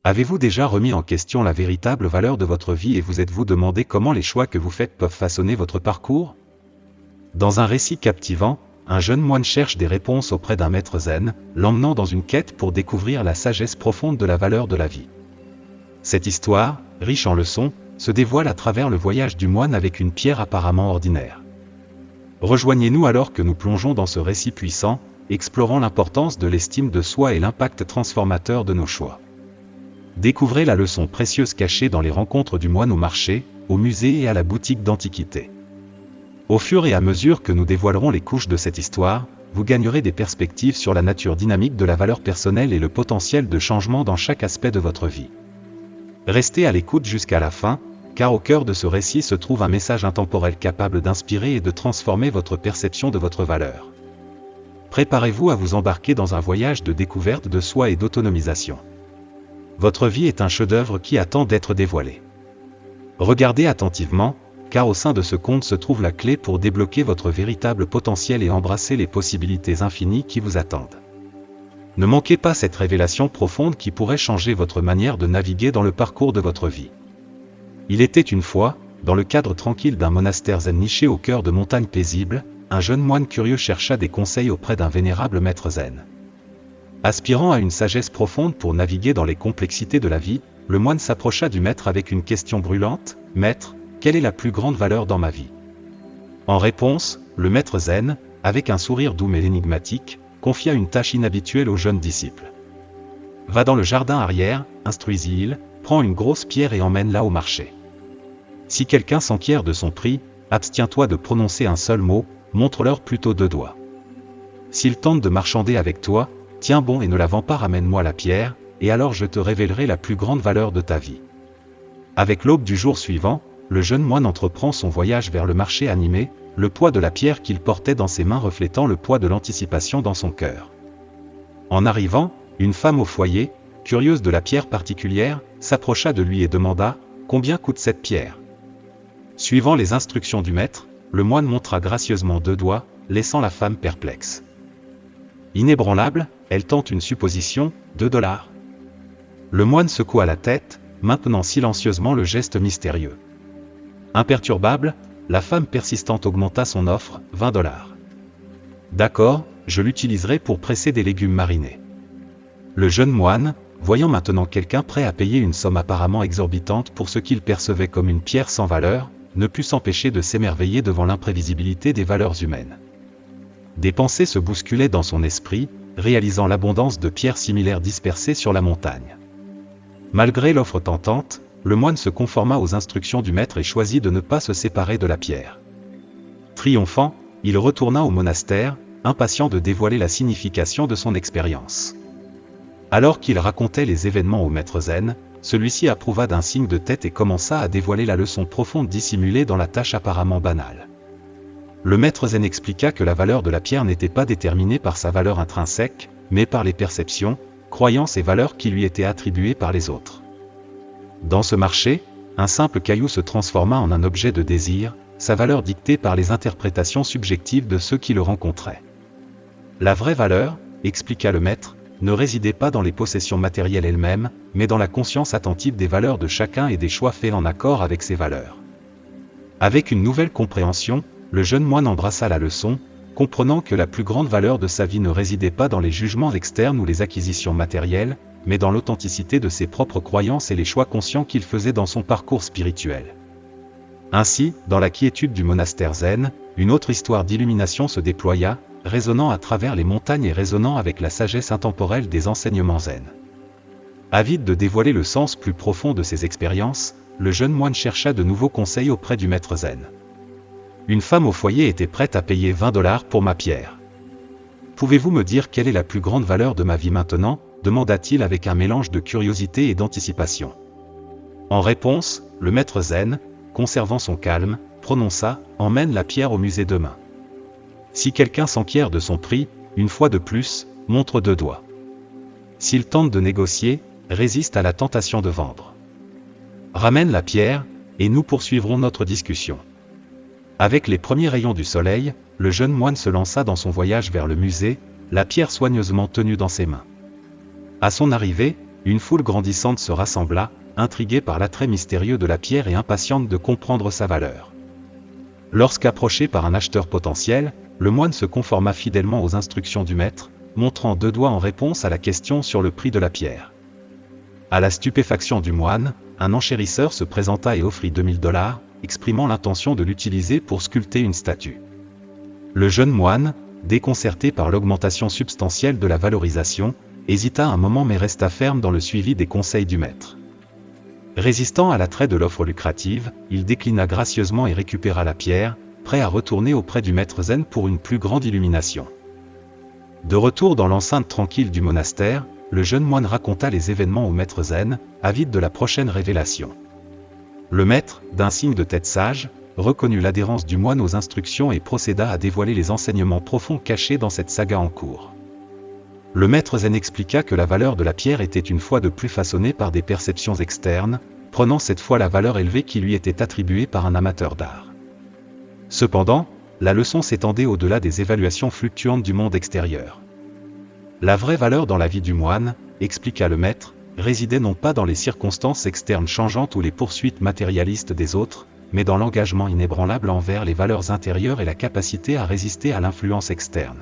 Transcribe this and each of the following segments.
Avez-vous déjà remis en question la véritable valeur de votre vie et vous êtes-vous demandé comment les choix que vous faites peuvent façonner votre parcours? Dans un récit captivant, un jeune moine cherche des réponses auprès d'un maître zen, l'emmenant dans une quête pour découvrir la sagesse profonde de la valeur de la vie. Cette histoire, riche en leçons, se dévoile à travers le voyage du moine avec une pierre apparemment ordinaire. Rejoignez-nous alors que nous plongeons dans ce récit puissant, explorant l'importance de l'estime de soi et l'impact transformateur de nos choix. Découvrez la leçon précieuse cachée dans les rencontres du moine au marché, au musée et à la boutique d'antiquités. Au fur et à mesure que nous dévoilerons les couches de cette histoire, vous gagnerez des perspectives sur la nature dynamique de la valeur personnelle et le potentiel de changement dans chaque aspect de votre vie. Restez à l'écoute jusqu'à la fin, car au cœur de ce récit se trouve un message intemporel capable d'inspirer et de transformer votre perception de votre valeur. Préparez-vous à vous embarquer dans un voyage de découverte de soi et d'autonomisation. Votre vie est un chef-d'œuvre qui attend d'être dévoilé. Regardez attentivement, car au sein de ce conte se trouve la clé pour débloquer votre véritable potentiel et embrasser les possibilités infinies qui vous attendent. Ne manquez pas cette révélation profonde qui pourrait changer votre manière de naviguer dans le parcours de votre vie. Il était une fois, dans le cadre tranquille d'un monastère zen niché au cœur de montagnes paisibles, un jeune moine curieux chercha des conseils auprès d'un vénérable maître zen. Aspirant à une sagesse profonde pour naviguer dans les complexités de la vie, le moine s'approcha du maître avec une question brûlante: « Maître, quelle est la plus grande valeur dans ma vie ?» En réponse, le maître zen, avec un sourire doux mais énigmatique, confia une tâche inhabituelle au jeune disciple. « Va dans le jardin arrière, instruisit-il, prends une grosse pierre et emmène-la au marché. Si quelqu'un s'enquiert de son prix, abstiens-toi de prononcer un seul mot, montre-leur plutôt 2 doigts. S'il tente de marchander avec toi, tiens bon et ne la vends pas, ramène-moi la pierre, et alors je te révélerai la plus grande valeur de ta vie. » Avec l'aube du jour suivant, le jeune moine entreprend son voyage vers le marché animé, le poids de la pierre qu'il portait dans ses mains reflétant le poids de l'anticipation dans son cœur. En arrivant, une femme au foyer, curieuse de la pierre particulière, s'approcha de lui et demanda: « Combien coûte cette pierre ?» Suivant les instructions du maître, le moine montra gracieusement 2 doigts, laissant la femme perplexe. Inébranlable, elle tente une supposition: $2. Le moine secoua la tête, maintenant silencieusement le geste mystérieux. Imperturbable, la femme persistante augmenta son offre: $20. D'accord, je l'utiliserai pour presser des légumes marinés. Le jeune moine, voyant maintenant quelqu'un prêt à payer une somme apparemment exorbitante pour ce qu'il percevait comme une pierre sans valeur, ne put s'empêcher de s'émerveiller devant l'imprévisibilité des valeurs humaines. Des pensées se bousculaient dans son esprit, réalisant l'abondance de pierres similaires dispersées sur la montagne. Malgré l'offre tentante, le moine se conforma aux instructions du maître et choisit de ne pas se séparer de la pierre. Triomphant, il retourna au monastère, impatient de dévoiler la signification de son expérience. Alors qu'il racontait les événements au maître zen, celui-ci approuva d'un signe de tête et commença à dévoiler la leçon profonde dissimulée dans la tâche apparemment banale. Le maître zen expliqua que la valeur de la pierre n'était pas déterminée par sa valeur intrinsèque, mais par les perceptions, croyances et valeurs qui lui étaient attribuées par les autres. Dans ce marché, un simple caillou se transforma en un objet de désir, sa valeur dictée par les interprétations subjectives de ceux qui le rencontraient. La vraie valeur, expliqua le maître, ne résidait pas dans les possessions matérielles elles-mêmes, mais dans la conscience attentive des valeurs de chacun et des choix faits en accord avec ces valeurs. Avec une nouvelle compréhension, le jeune moine embrassa la leçon, comprenant que la plus grande valeur de sa vie ne résidait pas dans les jugements externes ou les acquisitions matérielles, mais dans l'authenticité de ses propres croyances et les choix conscients qu'il faisait dans son parcours spirituel. Ainsi, dans la quiétude du monastère zen, une autre histoire d'illumination se déploya, résonnant à travers les montagnes et résonnant avec la sagesse intemporelle des enseignements zen. Avide de dévoiler le sens plus profond de ses expériences, le jeune moine chercha de nouveaux conseils auprès du maître zen. Une femme au foyer était prête à payer $20 pour ma pierre. Pouvez-vous me dire quelle est la plus grande valeur de ma vie maintenant ? Demanda-t-il avec un mélange de curiosité et d'anticipation. En réponse, le maître zen, conservant son calme, prononça: « Emmène la pierre au musée demain. Si quelqu'un s'enquiert de son prix, une fois de plus, montre 2 doigts. S'il tente de négocier, résiste à la tentation de vendre. Ramène la pierre, et nous poursuivrons notre discussion. » Avec les premiers rayons du soleil, le jeune moine se lança dans son voyage vers le musée, la pierre soigneusement tenue dans ses mains. À son arrivée, une foule grandissante se rassembla, intriguée par l'attrait mystérieux de la pierre et impatiente de comprendre sa valeur. Lorsqu'approché par un acheteur potentiel, le moine se conforma fidèlement aux instructions du maître, montrant 2 doigts en réponse à la question sur le prix de la pierre. À la stupéfaction du moine, un enchérisseur se présenta et offrit $2000, exprimant l'intention de l'utiliser pour sculpter une statue. Le jeune moine, déconcerté par l'augmentation substantielle de la valorisation, hésita un moment mais resta ferme dans le suivi des conseils du maître. Résistant à l'attrait de l'offre lucrative, il déclina gracieusement et récupéra la pierre, prêt à retourner auprès du maître zen pour une plus grande illumination. De retour dans l'enceinte tranquille du monastère, le jeune moine raconta les événements au maître zen, avide de la prochaine révélation. Le maître, d'un signe de tête sage, reconnut l'adhérence du moine aux instructions et procéda à dévoiler les enseignements profonds cachés dans cette saga en cours. Le maître zen expliqua que la valeur de la pierre était une fois de plus façonnée par des perceptions externes, prenant cette fois la valeur élevée qui lui était attribuée par un amateur d'art. Cependant, la leçon s'étendait au-delà des évaluations fluctuantes du monde extérieur. La vraie valeur dans la vie du moine, expliqua le maître, résidait non pas dans les circonstances externes changeantes ou les poursuites matérialistes des autres, mais dans l'engagement inébranlable envers les valeurs intérieures et la capacité à résister à l'influence externe.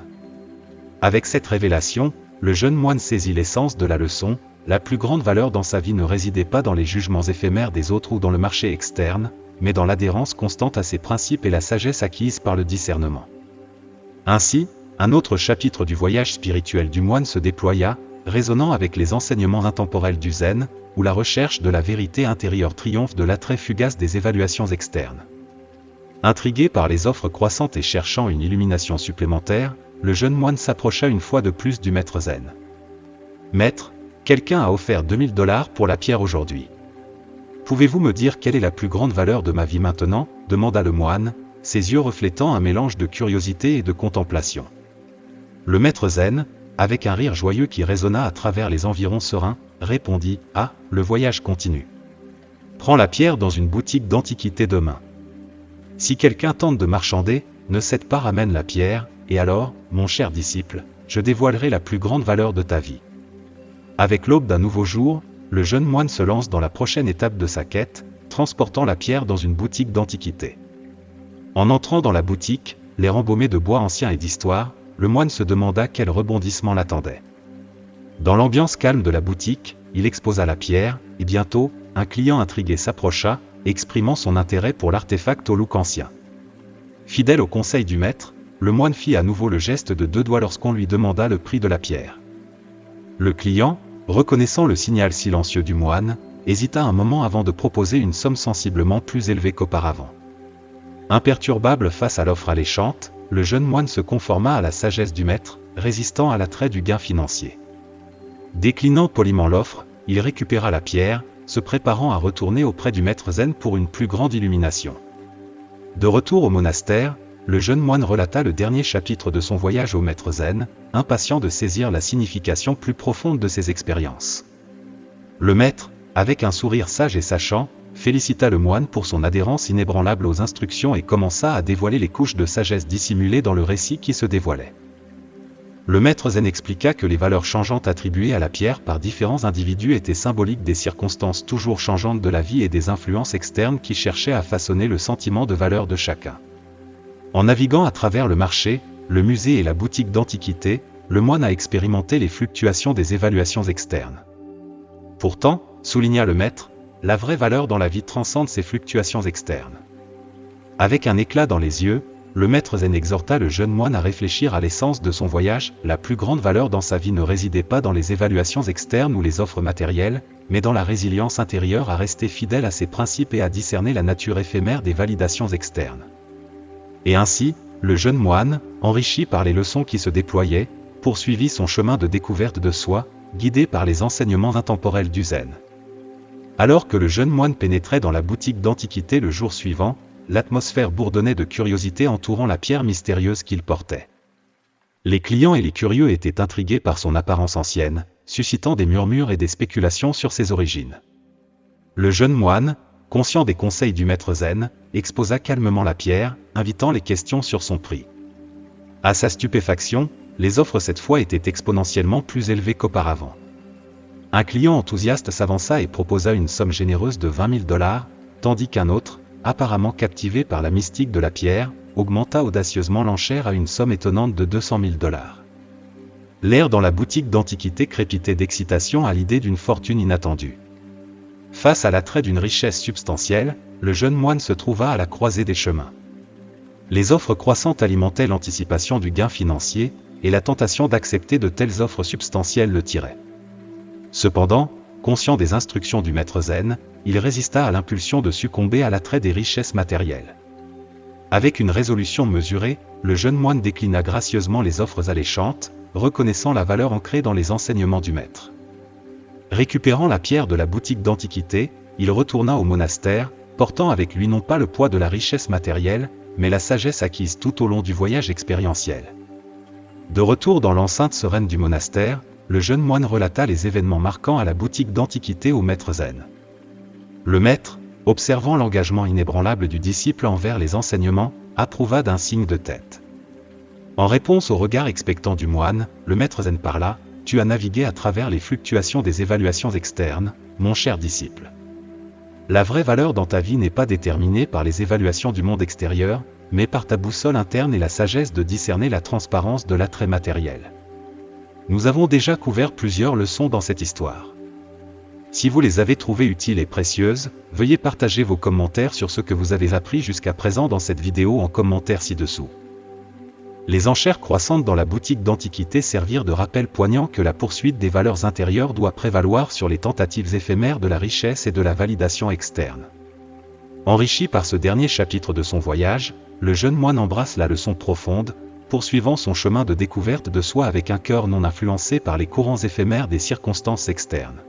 Avec cette révélation, le jeune moine saisit l'essence de la leçon. La plus grande valeur dans sa vie ne résidait pas dans les jugements éphémères des autres ou dans le marché externe, mais dans l'adhérence constante à ses principes et la sagesse acquise par le discernement. Ainsi, un autre chapitre du voyage spirituel du moine se déploya, résonnant avec les enseignements intemporels du zen, où la recherche de la vérité intérieure triomphe de l'attrait fugace des évaluations externes. Intrigué par les offres croissantes et cherchant une illumination supplémentaire, le jeune moine s'approcha une fois de plus du maître zen. « Maître, quelqu'un a offert $2000 pour la pierre aujourd'hui. Pouvez-vous me dire quelle est la plus grande valeur de ma vie maintenant ?» demanda le moine, ses yeux reflétant un mélange de curiosité et de contemplation. Le maître zen, avec un rire joyeux qui résonna à travers les environs sereins, répondit « Ah, le voyage continue. Prends la pierre dans une boutique d'antiquités demain. Si quelqu'un tente de marchander, ne cède pas, ramène la pierre, et alors, mon cher disciple, je dévoilerai la plus grande valeur de ta vie. » Avec l'aube d'un nouveau jour, le jeune moine se lance dans la prochaine étape de sa quête, transportant la pierre dans une boutique d'antiquités. En entrant dans la boutique, l'air embaumé de bois anciens et d'histoire, le moine se demanda quel rebondissement l'attendait. Dans l'ambiance calme de la boutique, il exposa la pierre, et bientôt, un client intrigué s'approcha, exprimant son intérêt pour l'artefact au look ancien. Fidèle au conseil du maître, le moine fit à nouveau le geste de 2 doigts lorsqu'on lui demanda le prix de la pierre. Le client, reconnaissant le signal silencieux du moine, hésita un moment avant de proposer une somme sensiblement plus élevée qu'auparavant. Imperturbable face à l'offre alléchante, le jeune moine se conforma à la sagesse du maître, résistant à l'attrait du gain financier. Déclinant poliment l'offre, il récupéra la pierre, se préparant à retourner auprès du maître zen pour une plus grande illumination. De retour au monastère, le jeune moine relata le dernier chapitre de son voyage au maître zen, impatient de saisir la signification plus profonde de ses expériences. Le maître, avec un sourire sage et sachant, félicita le moine pour son adhérence inébranlable aux instructions et commença à dévoiler les couches de sagesse dissimulées dans le récit qui se dévoilait. Le maître zen expliqua que les valeurs changeantes attribuées à la pierre par différents individus étaient symboliques des circonstances toujours changeantes de la vie et des influences externes qui cherchaient à façonner le sentiment de valeur de chacun. En naviguant à travers le marché, le musée et la boutique d'antiquités, le moine a expérimenté les fluctuations des évaluations externes. Pourtant, souligna le maître, la vraie valeur dans la vie transcende ces fluctuations externes. Avec un éclat dans les yeux, le maître zen exhorta le jeune moine à réfléchir à l'essence de son voyage. La plus grande valeur dans sa vie ne résidait pas dans les évaluations externes ou les offres matérielles, mais dans la résilience intérieure à rester fidèle à ses principes et à discerner la nature éphémère des validations externes. Et ainsi, le jeune moine, enrichi par les leçons qui se déployaient, poursuivit son chemin de découverte de soi, guidé par les enseignements intemporels du zen. Alors que le jeune moine pénétrait dans la boutique d'antiquités le jour suivant, l'atmosphère bourdonnait de curiosité entourant la pierre mystérieuse qu'il portait. Les clients et les curieux étaient intrigués par son apparence ancienne, suscitant des murmures et des spéculations sur ses origines. Le jeune moine, conscient des conseils du maître zen, exposa calmement la pierre, invitant les questions sur son prix. À sa stupéfaction, les offres cette fois étaient exponentiellement plus élevées qu'auparavant. Un client enthousiaste s'avança et proposa une somme généreuse de 20 000 $, tandis qu'un autre, apparemment captivé par la mystique de la pierre, augmenta audacieusement l'enchère à une somme étonnante de 200 000 $. L'air dans la boutique d'antiquité crépitait d'excitation à l'idée d'une fortune inattendue. Face à l'attrait d'une richesse substantielle, le jeune moine se trouva à la croisée des chemins. Les offres croissantes alimentaient l'anticipation du gain financier, et la tentation d'accepter de telles offres substantielles le tirait. Cependant, conscient des instructions du maître zen, il résista à l'impulsion de succomber à l'attrait des richesses matérielles. Avec une résolution mesurée, le jeune moine déclina gracieusement les offres alléchantes, reconnaissant la valeur ancrée dans les enseignements du maître. Récupérant la pierre de la boutique d'antiquité, il retourna au monastère, portant avec lui non pas le poids de la richesse matérielle, mais la sagesse acquise tout au long du voyage expérientiel. De retour dans l'enceinte sereine du monastère, le jeune moine relata les événements marquants à la boutique d'antiquité au maître zen. Le maître, observant l'engagement inébranlable du disciple envers les enseignements, approuva d'un signe de tête. En réponse au regard expectant du moine, le maître zen parla : « Tu as navigué à travers les fluctuations des évaluations externes, mon cher disciple. La vraie valeur dans ta vie n'est pas déterminée par les évaluations du monde extérieur, mais par ta boussole interne et la sagesse de discerner la transparence de l'attrait matériel. » Nous avons déjà couvert plusieurs leçons dans cette histoire. Si vous les avez trouvées utiles et précieuses, veuillez partager vos commentaires sur ce que vous avez appris jusqu'à présent dans cette vidéo en commentaire ci-dessous. Les enchères croissantes dans la boutique d'antiquité servirent de rappel poignant que la poursuite des valeurs intérieures doit prévaloir sur les tentatives éphémères de la richesse et de la validation externe. Enrichi par ce dernier chapitre de son voyage, le jeune moine embrasse la leçon profonde, poursuivant son chemin de découverte de soi avec un cœur non influencé par les courants éphémères des circonstances externes.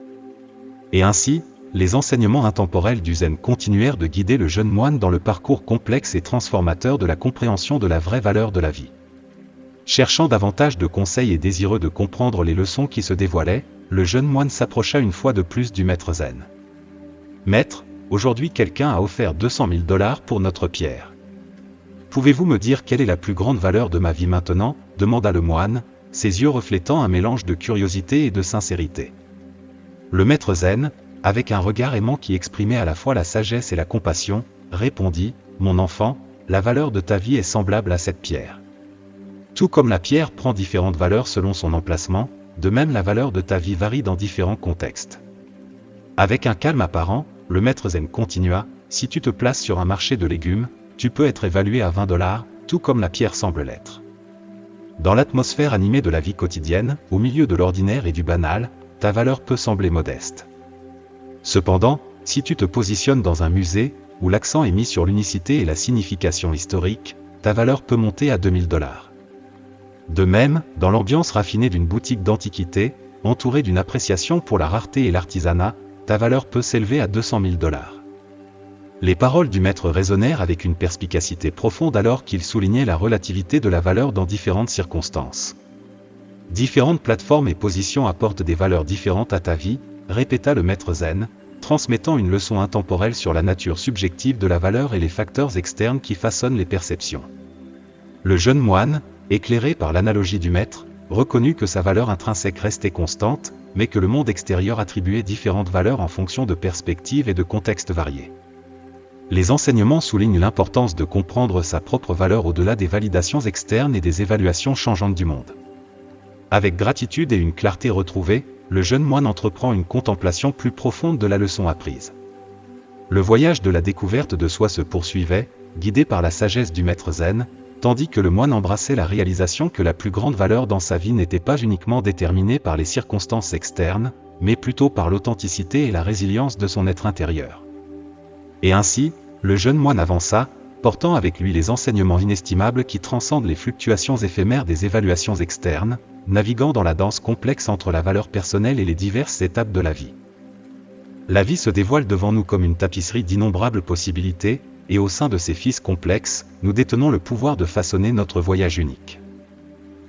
Et ainsi, les enseignements intemporels du zen continuèrent de guider le jeune moine dans le parcours complexe et transformateur de la compréhension de la vraie valeur de la vie. Cherchant davantage de conseils et désireux de comprendre les leçons qui se dévoilaient, le jeune moine s'approcha une fois de plus du maître zen. « Maître, aujourd'hui quelqu'un a offert 200 000 $ pour notre pierre. Pouvez-vous me dire quelle est la plus grande valeur de ma vie maintenant ?» demanda le moine, ses yeux reflétant un mélange de curiosité et de sincérité. Le maître zen, avec un regard aimant qui exprimait à la fois la sagesse et la compassion, répondit : « Mon enfant, la valeur de ta vie est semblable à cette pierre. Tout comme la pierre prend différentes valeurs selon son emplacement, de même la valeur de ta vie varie dans différents contextes. » Avec un calme apparent, le maître zen continua : « Si tu te places sur un marché de légumes, tu peux être évalué à 20 $, tout comme la pierre semble l'être. Dans l'atmosphère animée de la vie quotidienne, au milieu de l'ordinaire et du banal, ta valeur peut sembler modeste. Cependant, si tu te positionnes dans un musée, où l'accent est mis sur l'unicité et la signification historique, ta valeur peut monter à 2000 $. De même, dans l'ambiance raffinée d'une boutique d'antiquité, entourée d'une appréciation pour la rareté et l'artisanat, ta valeur peut s'élever à 200 000 $. Les paroles du maître résonnèrent avec une perspicacité profonde alors qu'il soulignait la relativité de la valeur dans différentes circonstances. Différentes plateformes et positions apportent des valeurs différentes à ta vie, répéta le maître zen, transmettant une leçon intemporelle sur la nature subjective de la valeur et les facteurs externes qui façonnent les perceptions. Le jeune moine, éclairé par l'analogie du maître, reconnut que sa valeur intrinsèque restait constante, mais que le monde extérieur attribuait différentes valeurs en fonction de perspectives et de contextes variés. Les enseignements soulignent l'importance de comprendre sa propre valeur au-delà des validations externes et des évaluations changeantes du monde. Avec gratitude et une clarté retrouvée, le jeune moine entreprend une contemplation plus profonde de la leçon apprise. Le voyage de la découverte de soi se poursuivait, guidé par la sagesse du maître zen, tandis que le moine embrassait la réalisation que la plus grande valeur dans sa vie n'était pas uniquement déterminée par les circonstances externes, mais plutôt par l'authenticité et la résilience de son être intérieur. Et ainsi, le jeune moine avança, portant avec lui les enseignements inestimables qui transcendent les fluctuations éphémères des évaluations externes, naviguant dans la danse complexe entre la valeur personnelle et les diverses étapes de la vie. La vie se dévoile devant nous comme une tapisserie d'innombrables possibilités, et au sein de ces fils complexes, nous détenons le pouvoir de façonner notre voyage unique.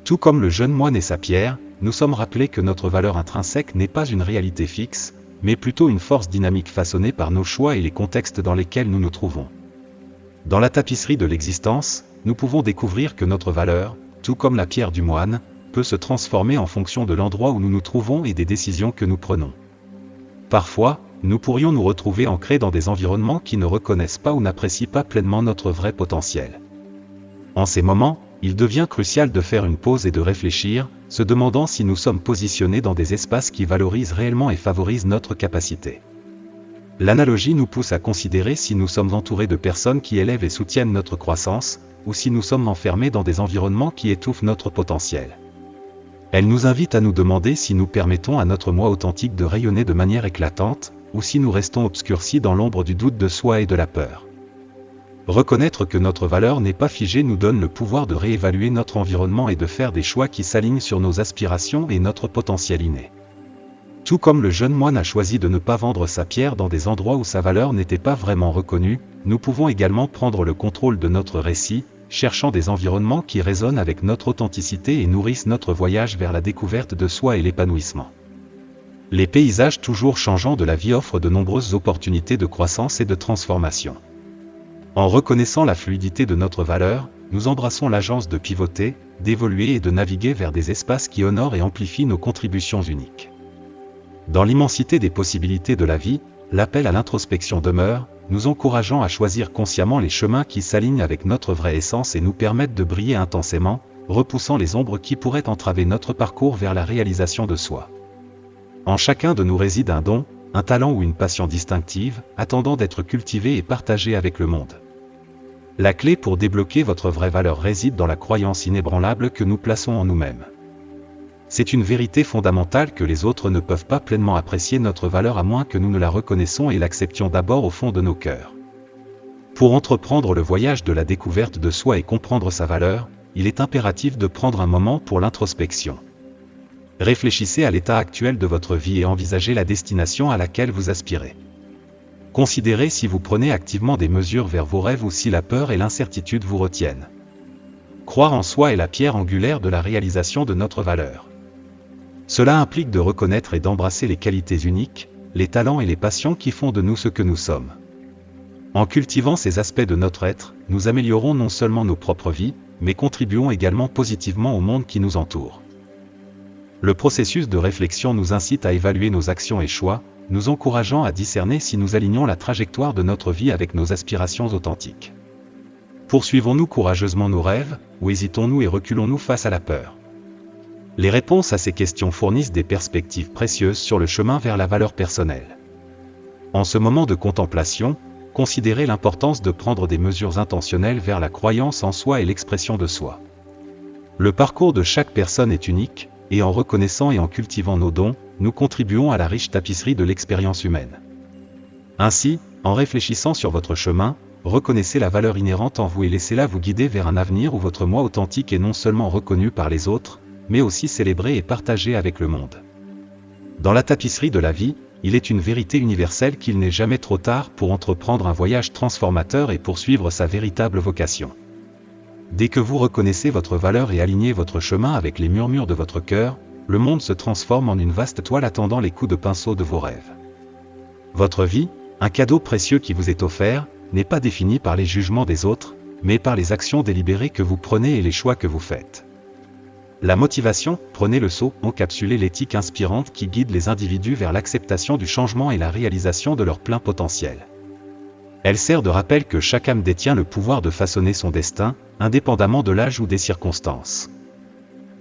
Tout comme le jeune moine et sa pierre, nous sommes rappelés que notre valeur intrinsèque n'est pas une réalité fixe, mais plutôt une force dynamique façonnée par nos choix et les contextes dans lesquels nous nous trouvons. Dans la tapisserie de l'existence, nous pouvons découvrir que notre valeur, tout comme la pierre du moine, peut se transformer en fonction de l'endroit où nous nous trouvons et des décisions que nous prenons. parfois, nous pourrions nous retrouver ancrés dans des environnements qui ne reconnaissent pas ou n'apprécient pas pleinement notre vrai potentiel. En ces moments, il devient crucial de faire une pause et de réfléchir, se demandant si nous sommes positionnés dans des espaces qui valorisent réellement et favorisent notre capacité. L'analogie nous pousse à considérer si nous sommes entourés de personnes qui élèvent et soutiennent notre croissance, ou si nous sommes enfermés dans des environnements qui étouffent notre potentiel. Elle nous invite à nous demander si nous permettons à notre moi authentique de rayonner de manière éclatante, ou si nous restons obscurcis dans l'ombre du doute de soi et de la peur. Reconnaître que notre valeur n'est pas figée nous donne le pouvoir de réévaluer notre environnement et de faire des choix qui s'alignent sur nos aspirations et notre potentiel inné. Tout comme le jeune moine a choisi de ne pas vendre sa pierre dans des endroits où sa valeur n'était pas vraiment reconnue, nous pouvons également prendre le contrôle de notre récit, cherchant des environnements qui résonnent avec notre authenticité et nourrissent notre voyage vers la découverte de soi et l'épanouissement. Les paysages toujours changeants de la vie offrent de nombreuses opportunités de croissance et de transformation. En reconnaissant la fluidité de notre valeur, nous embrassons l'agence de pivoter, d'évoluer et de naviguer vers des espaces qui honorent et amplifient nos contributions uniques. Dans l'immensité des possibilités de la vie, l'appel à l'introspection demeure, nous encourageant à choisir consciemment les chemins qui s'alignent avec notre vraie essence et nous permettent de briller intensément, repoussant les ombres qui pourraient entraver notre parcours vers la réalisation de soi. En chacun de nous réside un don, un talent ou une passion distinctive, attendant d'être cultivée et partagée avec le monde. La clé pour débloquer votre vraie valeur réside dans la croyance inébranlable que nous plaçons en nous-mêmes. C'est une vérité fondamentale que les autres ne peuvent pas pleinement apprécier notre valeur à moins que nous ne la reconnaissions et l'acceptions d'abord au fond de nos cœurs. Pour entreprendre le voyage de la découverte de soi et comprendre sa valeur, il est impératif de prendre un moment pour l'introspection. Réfléchissez à l'état actuel de votre vie et envisagez la destination à laquelle vous aspirez. Considérez si vous prenez activement des mesures vers vos rêves ou si la peur et l'incertitude vous retiennent. Croire en soi est la pierre angulaire de la réalisation de notre valeur. Cela implique de reconnaître et d'embrasser les qualités uniques, les talents et les passions qui font de nous ce que nous sommes. En cultivant ces aspects de notre être, nous améliorons non seulement nos propres vies, mais contribuons également positivement au monde qui nous entoure. Le processus de réflexion nous incite à évaluer nos actions et choix, nous encourageant à discerner si nous alignons la trajectoire de notre vie avec nos aspirations authentiques. Poursuivons-nous courageusement nos rêves, ou hésitons-nous et reculons-nous face à la peur? Les réponses à ces questions fournissent des perspectives précieuses sur le chemin vers la valeur personnelle. En ce moment de contemplation, considérez l'importance de prendre des mesures intentionnelles vers la croyance en soi et l'expression de soi. Le parcours de chaque personne est unique, et en reconnaissant et en cultivant nos dons, nous contribuons à la riche tapisserie de l'expérience humaine. Ainsi, en réfléchissant sur votre chemin, reconnaissez la valeur inhérente en vous et laissez-la vous guider vers un avenir où votre moi authentique est non seulement reconnu par les autres, mais aussi célébré et partagé avec le monde. Dans la tapisserie de la vie, il est une vérité universelle qu'il n'est jamais trop tard pour entreprendre un voyage transformateur et poursuivre sa véritable vocation. Dès que vous reconnaissez votre valeur et alignez votre chemin avec les murmures de votre cœur, le monde se transforme en une vaste toile attendant les coups de pinceau de vos rêves. Votre vie, un cadeau précieux qui vous est offert, n'est pas défini par les jugements des autres, mais par les actions délibérées que vous prenez et les choix que vous faites. La motivation, prenez le saut, encapsulez l'éthique inspirante qui guide les individus vers l'acceptation du changement et la réalisation de leur plein potentiel. Elle sert de rappel que chaque âme détient le pouvoir de façonner son destin, indépendamment de l'âge ou des circonstances.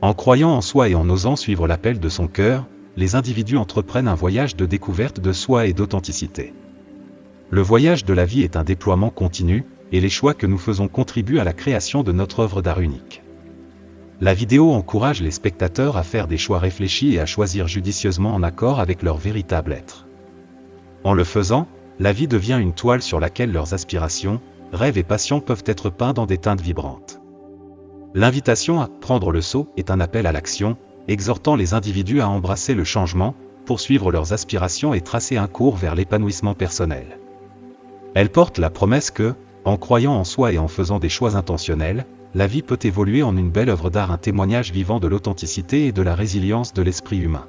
En croyant en soi et en osant suivre l'appel de son cœur, les individus entreprennent un voyage de découverte de soi et d'authenticité. Le voyage de la vie est un déploiement continu, et les choix que nous faisons contribuent à la création de notre œuvre d'art unique. La vidéo encourage les spectateurs à faire des choix réfléchis et à choisir judicieusement en accord avec leur véritable être. En le faisant, la vie devient une toile sur laquelle leurs aspirations, rêves et passions peuvent être peints dans des teintes vibrantes. L'invitation à prendre le saut est un appel à l'action, exhortant les individus à embrasser le changement, poursuivre leurs aspirations et tracer un cours vers l'épanouissement personnel. Elle porte la promesse que, en croyant en soi et en faisant des choix intentionnels, la vie peut évoluer en une belle œuvre d'art, un témoignage vivant de l'authenticité et de la résilience de l'esprit humain.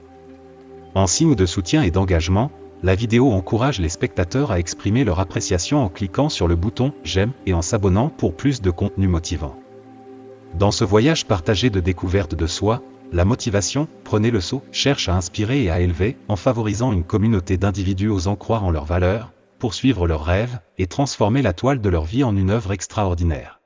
En signe de soutien et d'engagement, la vidéo encourage les spectateurs à exprimer leur appréciation en cliquant sur le bouton « J'aime » et en s'abonnant pour plus de contenu motivant. Dans ce voyage partagé de découverte de soi, La motivation, prenez le saut, cherche à inspirer et à élever, en favorisant une communauté d'individus osant croire en leurs valeurs, poursuivre leurs rêves, et transformer la toile de leur vie en une œuvre extraordinaire.